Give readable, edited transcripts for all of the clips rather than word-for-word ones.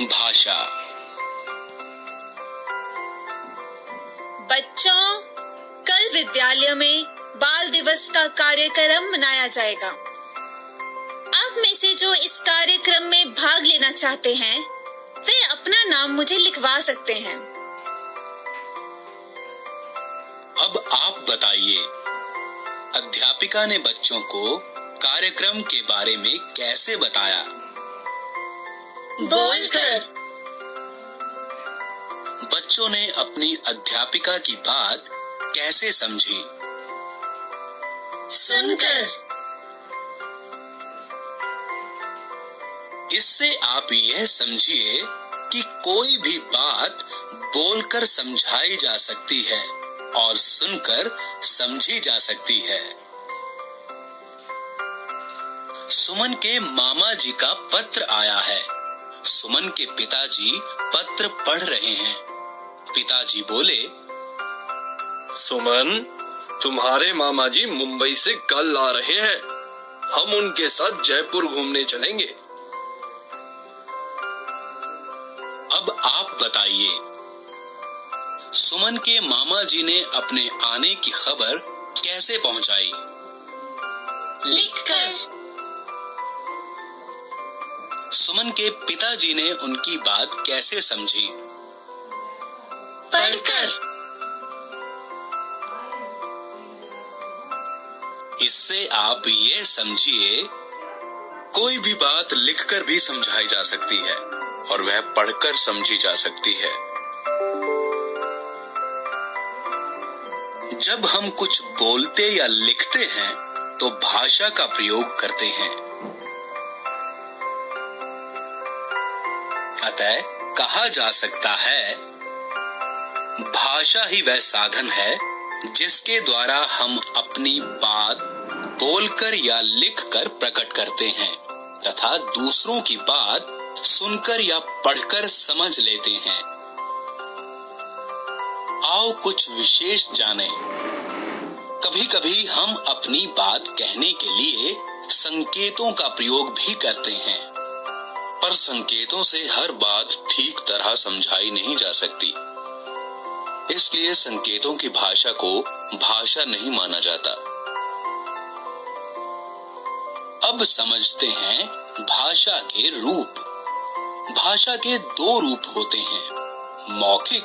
भाषा। बच्चों, कल विद्यालय में बाल दिवस का कार्यक्रम मनाया जाएगा। आप में से जो इस कार्यक्रम में भाग लेना चाहते हैं, वे अपना नाम मुझे लिखवा सकते हैं। अब आप बताइए, अध्यापिका ने बच्चों को कार्यक्रम के बारे में कैसे बताया? बोलकर। बच्चों ने अपनी अध्यापिका की बात कैसे समझी? सुनकर। इससे आप यह समझिए कि कोई भी बात बोलकर समझाई जा सकती है और सुनकर समझी जा सकती है। सुमन के मामा जी का पत्र आया है। सुमन के पिताजी पत्र पढ़ रहे हैं। पिताजी बोले, सुमन, तुम्हारे मामा जी मुंबई से कल आ रहे हैं। हम उनके साथ जयपुर घूमने चलेंगे। अब आप बताइए, सुमन के मामा जी ने अपने आने की खबर कैसे पहुंचाई? लिखकर। सुमन के पिताजी ने उनकी बात कैसे समझी? पढ़कर। इससे आप ये समझिए, कोई भी बात लिखकर भी समझाई जा सकती है और वह पढ़कर समझी जा सकती है। जब हम कुछ बोलते या लिखते हैं तो भाषा का प्रयोग करते हैं। अतः कहा जा सकता है, भाषा ही वह साधन है जिसके द्वारा हम अपनी बात बोलकर या लिखकर प्रकट करते हैं तथा दूसरों की बात सुनकर या पढ़कर समझ लेते हैं। आओ कुछ विशेष जानें। कभी कभी हम अपनी बात कहने के लिए संकेतों का प्रयोग भी करते हैं, पर संकेतों से हर बात ठीक तरह समझाई नहीं जा सकती। इसलिए संकेतों की भाषा को भाषा नहीं माना जाता। अब समझते हैं भाषा के रूप। भाषा के दो रूप होते हैं, मौखिक,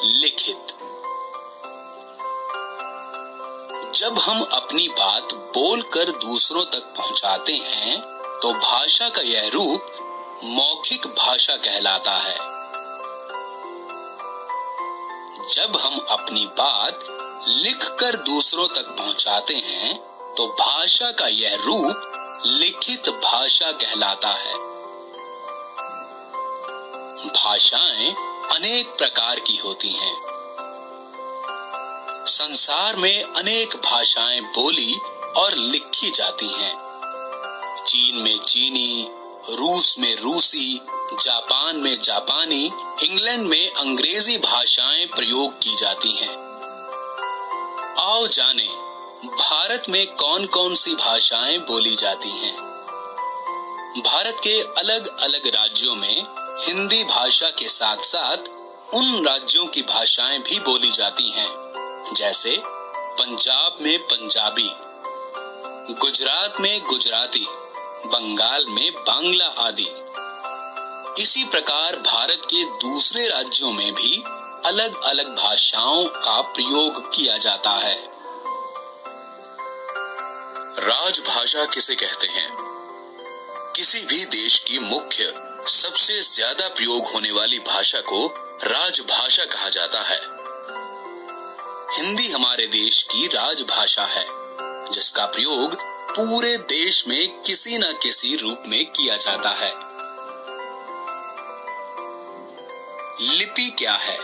लिखित। जब हम अपनी बात बोलकर दूसरों तक पहुंचाते हैं तो भाषा का यह रूप मौखिक भाषा कहलाता है। जब हम अपनी बात लिखकर दूसरों तक पहुंचाते हैं तो भाषा का यह रूप लिखित भाषा कहलाता है। भाषाएं अनेक प्रकार की होती हैं। संसार में अनेक भाषाएं बोली और लिखी जाती हैं। चीन में चीनी, रूस में रूसी, जापान में जापानी, इंग्लैंड में अंग्रेजी भाषाएं प्रयोग की जाती हैं। आओ जानें, भारत में कौन कौन सी भाषाएं बोली जाती हैं। भारत के अलग अलग राज्यों में हिंदी भाषा के साथ साथ उन राज्यों की भाषाएं भी बोली जाती हैं, जैसे पंजाब में पंजाबी, गुजरात में गुजराती, बंगाल में बांग्ला आदि। इसी प्रकार भारत के दूसरे राज्यों में भी अलग अलग भाषाओं का प्रयोग किया जाता है। राजभाषा किसे कहते हैं? किसी भी देश की मुख्य सबसे ज्यादा प्रयोग होने वाली भाषा को राजभाषा कहा जाता है। हिंदी हमारे देश की राजभाषा है, जिसका प्रयोग पूरे देश में किसी न किसी रूप में किया जाता है। लिपि क्या है?